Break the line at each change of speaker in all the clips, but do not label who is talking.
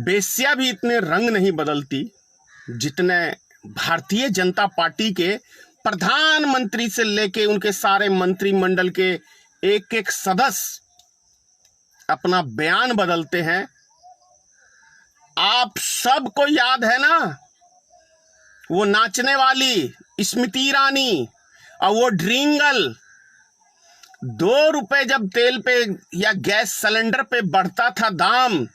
बेस्या भी इतने रंग नहीं बदलती जितने भारतीय जनता पार्टी के प्रधानमंत्री से लेके उनके सारे मंत्रिमंडल के एक एक सदस्य अपना बयान बदलते हैं। आप सबको याद है ना वो नाचने वाली स्मृति ईरानी और वो ड्रिंगल। 2 रुपए जब तेल पे या गैस सिलेंडर पे बढ़ता था दाम,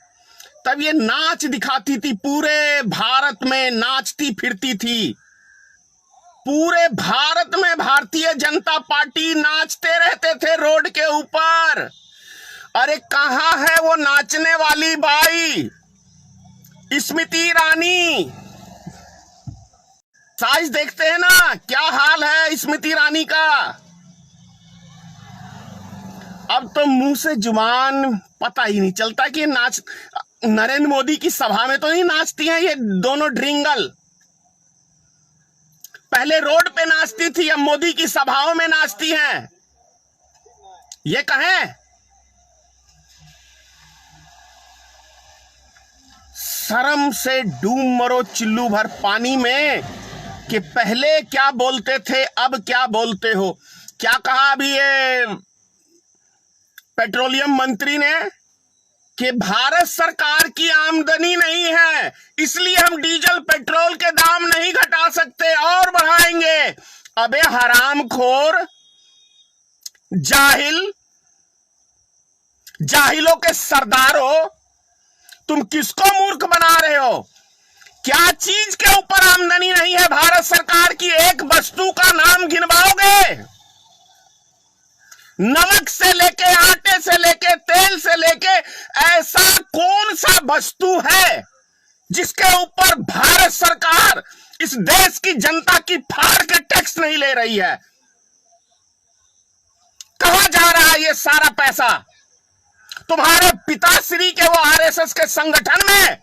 तब ये नाच दिखाती थी, पूरे भारत में नाचती फिरती थी। पूरे भारत में भारतीय जनता पार्टी नाचते रहते थे रोड के ऊपर। अरे कहां है वो नाचने वाली बाई स्मृति ईरानी? साइज देखते हैं ना क्या हाल है स्मृति ईरानी का। अब तो मुंह से जुबान पता ही नहीं चलता कि नाच नरेंद्र मोदी की सभा में तो नहीं नाचती हैं ये दोनों ड्रिंगल। पहले रोड पे नाचती थी, अब मोदी की सभाओं में नाचती हैं। ये कहें शर्म से डूब मरो चिल्लू भर पानी में कि पहले क्या बोलते थे अब क्या बोलते हो। क्या कहा अभी ये पेट्रोलियम मंत्री ने कि भारत सरकार की आमदनी नहीं है इसलिए हम डीजल पेट्रोल के दाम नहीं घटा सकते और बढ़ाएंगे। अबे हरामखोर जाहिलों के सरदार हो, तुम किसको मूर्ख बना रहे हो? क्या चीज के ऊपर आमदनी नहीं है भारत सरकार की? एक वस्तु का नाम गिनवाओगे? नमक से लेके आटे से लेके तेल से लेके ऐसा कौन सा वस्तु है जिसके ऊपर भारत सरकार इस देश की जनता की फाड़ के टैक्स नहीं ले रही है? कहां जा रहा है ये सारा पैसा? तुम्हारे पिताश्री के वो आरएसएस के संगठन में,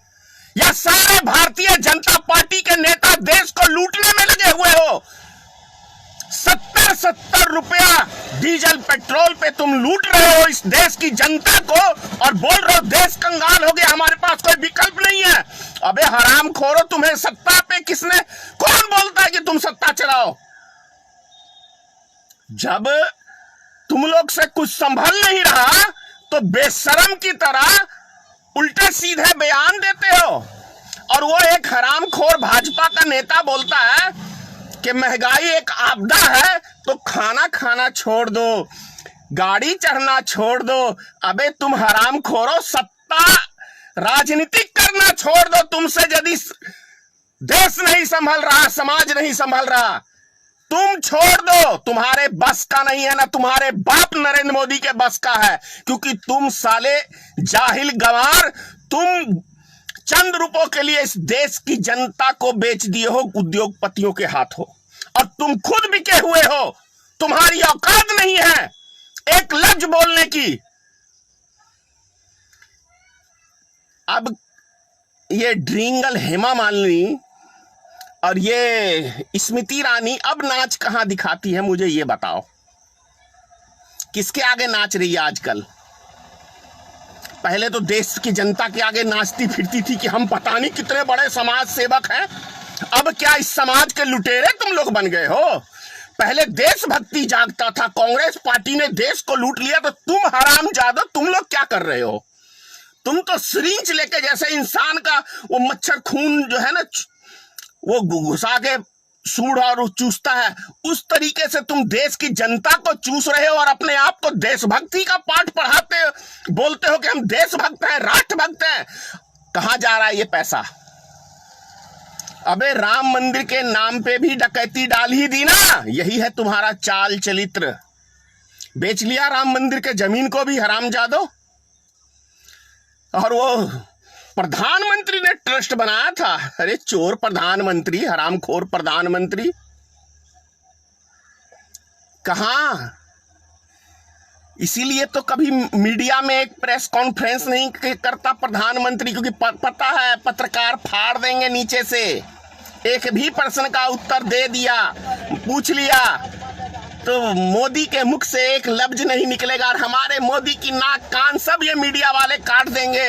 या सारे भारतीय जनता पार्टी के नेता देश को लूटने में लगे हुए हो? 70 रुपया डीजल पेट्रोल पे तुम लूट रहे हो इस देश की जनता को और बोल रहे हो देश कंगाल हो गया, हमारे पास कोई विकल्प नहीं है। अबे हरामखोरो, तुम्हें सत्ता पे किसने, कौन बोलता है कि तुम सत्ता चलाओ? जब तुम लोग से कुछ संभल नहीं रहा तो बेशरम की तरह उल्टे सीधे बयान देते हो। और वो एक हरामखोर भाजपा का नेता बोलता है कि महंगाई एक आपदा है तो खाना खाना छोड़ दो, गाड़ी चढ़ना छोड़ दो। अबे तुम हरामखोरो, सत्ता राजनीतिक करना छोड़ दो। तुमसे यदि देश नहीं संभल रहा, समाज नहीं संभल रहा, तुम छोड़ दो। तुम्हारे बस का नहीं है ना तुम्हारे बाप नरेंद्र मोदी के बस का है, क्योंकि तुम साले जाहिल गंवार, तुम चंद रुपयों के लिए इस देश की जनता को बेच दिए हो उद्योगपतियों के हाथों, और तुम खुद बिके हुए हो। तुम्हारी औकात नहीं है एक लफ्ज बोलने की। अब ये ड्रिंगल हेमा मालिनी और ये स्मृति ईरानी अब नाच कहां दिखाती है, मुझे ये बताओ। किसके आगे नाच रही है आजकल? पहले तो देश की जनता के आगे नाचती फिरती थी कि हम पता नहीं कितने बड़े समाज सेवक हैं। अब क्या इस समाज के लुटेरे तुम लोग बन गए हो? पहले देशभक्ति जागता था, कांग्रेस पार्टी ने देश को लूट लिया, तो तुम हरामजादो तुम लोग क्या कर रहे हो? तुम तो सिरिंज लेके, जैसे इंसान का वो मच्छर खून जो है ना वो घुसा के सूढ़ और चूसता है, उस तरीके से तुम देश की जनता को चूस रहे हो और अपने आप को देशभक्ति का पाठ पढ़ाते बोलते हो कि हम देशभक्त हैं, राष्ट्रभक्त हैं। कहां जा रहा है ये पैसा? अबे राम मंदिर के नाम पे भी डकैती डाल ही दी ना, यही है तुम्हारा चाल चरित्र। बेच लिया राम मंदिर के जमीन को भी हरामजादो। और वो प्रधानमंत्री ने ट्रस्ट बनाया था। अरे चोर प्रधानमंत्री, हरामखोर प्रधानमंत्री। कहां? इसीलिए तो कभी मीडिया में एक प्रेस कॉन्फ्रेंस नहीं करता प्रधानमंत्री, क्योंकि पता है पत्रकार फाड़ देंगे नीचे से। एक भी प्रश्न का उत्तर दे दिया, पूछ लिया तो मोदी के मुख से एक लफ्ज नहीं निकलेगा और हमारे मोदी की नाक कान सब ये मीडिया वाले काट देंगे।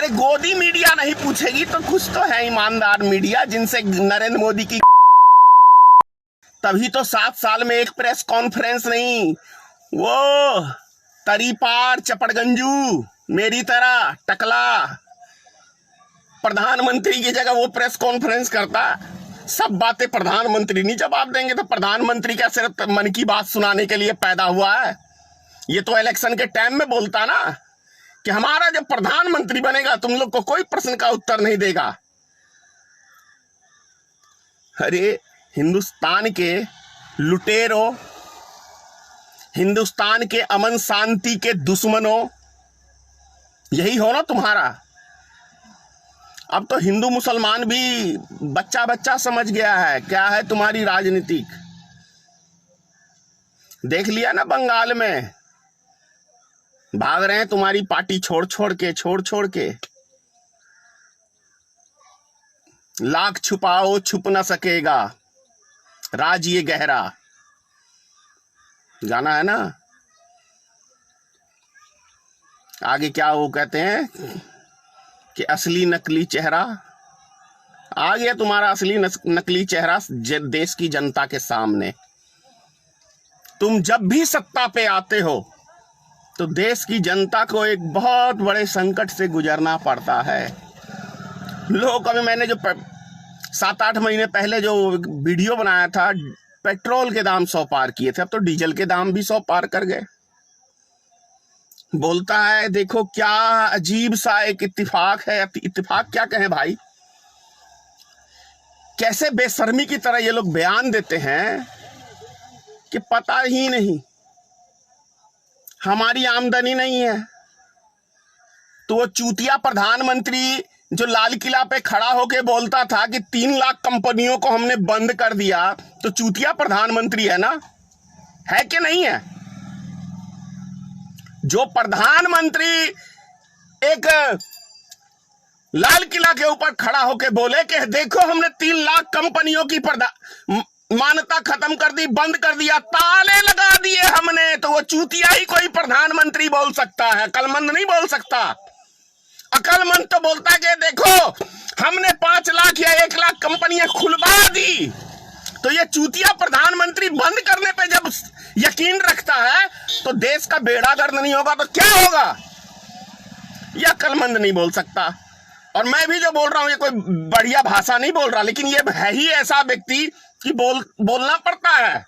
अरे गोदी मीडिया नहीं पूछेगी तो कुछ तो है ईमानदार मीडिया जिनसे नरेंद्र मोदी की। तभी तो 7 साल में एक प्रेस कॉन्फ्रेंस नहीं, वो तरी पार चपड़गंजू मेरी तरह टकला प्रधानमंत्री की जगह वो प्रेस कॉन्फ्रेंस करता। सब बातें प्रधानमंत्री नहीं जवाब देंगे तो प्रधानमंत्री क्या सिर्फ मन की बात सुनाने के लिए पैदा हुआ है? ये तो इलेक्शन के टाइम में बोलता ना कि हमारा जब प्रधानमंत्री बनेगा तुम लोग को कोई प्रश्न का उत्तर नहीं देगा। अरे हिंदुस्तान के लुटेरों, हिंदुस्तान के अमन शांति के दुश्मनों, यही हो ना तुम्हारा। अब तो हिंदू मुसलमान भी बच्चा बच्चा समझ गया है क्या है तुम्हारी राजनीतिक। देख लिया ना बंगाल में, भाग रहे हैं तुम्हारी पार्टी छोड़ छोड़ के। लाख छुपाओ छुप न सकेगा, राज ये गहरा, गाना है ना। आगे क्या वो कहते हैं कि असली नकली चेहरा आ गया तुम्हारा, असली नकली चेहरा देश की जनता के सामने। तुम जब भी सत्ता पे आते हो तो देश की जनता को एक बहुत बड़े संकट से गुजरना पड़ता है। लोग, अभी मैंने जो 7-8 महीने पहले जो वीडियो बनाया था, पेट्रोल के दाम 100 पार किए थे, अब तो डीजल के दाम भी 100 पार कर गए। बोलता है देखो क्या अजीब सा एक इत्तेफाक है। इत्तेफाक क्या कहें भाई, कैसे बेशर्मी की तरह ये लोग बयान देते हैं कि पता ही नहीं हमारी आमदनी नहीं है। तो वो चूतिया प्रधानमंत्री जो लाल किला पे खड़ा होके बोलता था कि 3 लाख कंपनियों को हमने बंद कर दिया, तो चूतिया प्रधानमंत्री है ना, है कि नहीं है? जो प्रधानमंत्री एक लाल किला के ऊपर खड़ा होके बोले कि देखो हमने 3 लाख कंपनियों की मान्यता खत्म कर दी, बंद कर दिया, ताले लगा दिए हमने, तो वो चूतिया ही कोई प्रधानमंत्री बोल सकता है, अकलमंद नहीं बोल सकता। अकलमंद तो बोलता है कि देखो हमने 5 लाख या 1 लाख कंपनियां खुलवा दी। तो ये चूतिया प्रधानमंत्री बंद करने पे जब यकीन रखता है तो देश का बेड़ा गर्क नहीं होगा तो क्या होगा? यह अकलमंद नहीं बोल सकता। और मैं भी जो बोल रहा हूं ये कोई बढ़िया भाषा नहीं बोल रहा, लेकिन ये है ही ऐसा व्यक्ति कि बोलना पड़ता है।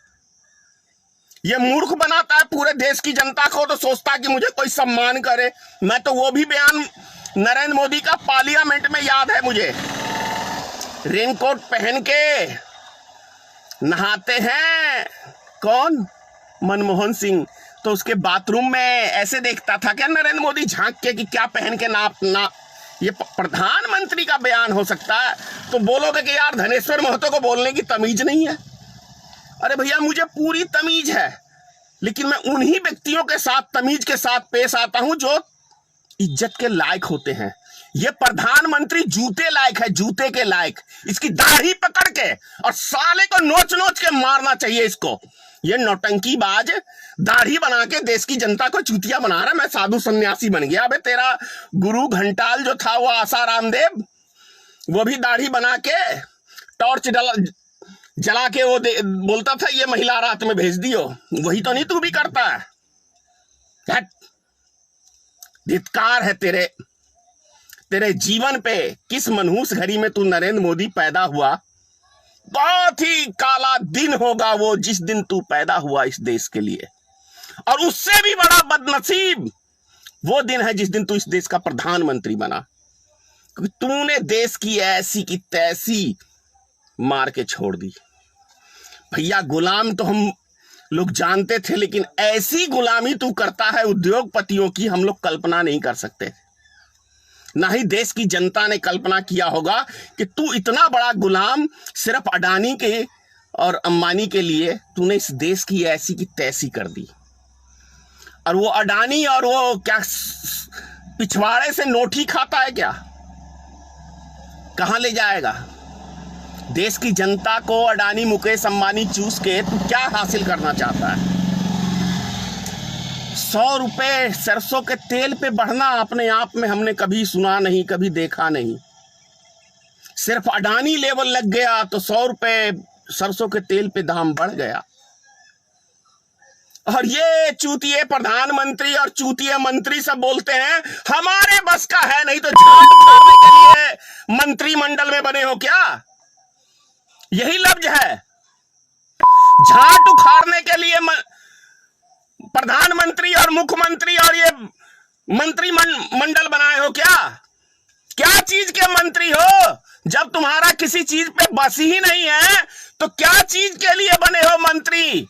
ये मूर्ख बनाता है पूरे देश की जनता को, तो सोचता है कि मुझे कोई सम्मान करे। मैं तो वो भी बयान नरेंद्र मोदी का पार्लियामेंट में याद है मुझे, रेनकोट पहन के नहाते हैं कौन, मनमोहन सिंह, तो उसके बाथरूम में ऐसे देखता था क्या नरेंद्र मोदी झांक के कि क्या पहन के ना। ये प्रधानमंत्री का बयान हो सकता है तो बोलोगे कि यार धनेश्वर महतो को बोलने की तमीज नहीं है। अरे भैया मुझे पूरी तमीज है, लेकिन मैं उन्हीं व्यक्तियों के साथ तमीज के साथ पेश आता हूं जो इज्जत के लायक होते हैं। ये प्रधानमंत्री जूते लायक है, जूते के लायक। इसकी दाढ़ी पकड़ के और साले को नोच नोच के मारना चाहिए इसको। ये नौटंकीबाज दाढ़ी बना के देश की जनता को चूतिया बना रहा है। मैं साधु सन्यासी बन गया। अबे तेरा गुरु घंटाल जो था वो आसाराम देव, वो भी दाढ़ी बना के टॉर्च जला के वो बोलता था ये महिला रात में भेज दियो। वही तो नहीं तू भी करता है। धिक्कार है तेरे जीवन पे। किस मनहूस घड़ी में तू नरेंद्र मोदी पैदा हुआ। बहुत ही काला दिन होगा वो जिस दिन तू पैदा हुआ इस देश के लिए, और उससे भी बड़ा बदनसीब वो दिन है जिस दिन तू इस देश का प्रधानमंत्री बना, क्योंकि तूने देश की ऐसी की तैसी मार के छोड़ दी। भैया गुलाम तो हम लोग जानते थे, लेकिन ऐसी गुलामी तू करता है उद्योगपतियों की हम लोग कल्पना नहीं कर सकते। ना ही देश की जनता ने कल्पना किया होगा कि तू इतना बड़ा गुलाम सिर्फ अडानी के और अंबानी के लिए तूने इस देश की ऐसी की तैसी कर दी। और वो अडानी और वो क्या पिछवाड़े से नोटी खाता है क्या? कहां ले जाएगा देश की जनता को? अडानी मुकेश अंबानी चूस के तू क्या हासिल करना चाहता है? 100 रुपए सरसों के तेल पे बढ़ना अपने आप में हमने कभी सुना नहीं, कभी देखा नहीं। सिर्फ अडानी लेवल लग गया तो 100 रुपए सरसों के तेल पे दाम बढ़ गया। और ये चूतिए प्रधानमंत्री और चूतिए मंत्री सब बोलते हैं हमारे बस का है नहीं, तो झाट उखाड़ने के लिए मंत्रिमंडल में बने हो क्या? यही लफ्ज है, झाट उखाड़ने के लिए प्रधानमंत्री और मुख्यमंत्री और ये मंत्रिमंडल बनाए हो क्या? क्या चीज के मंत्री हो? जब तुम्हारा किसी चीज पे बस ही नहीं है तो क्या चीज के लिए बने हो मंत्री?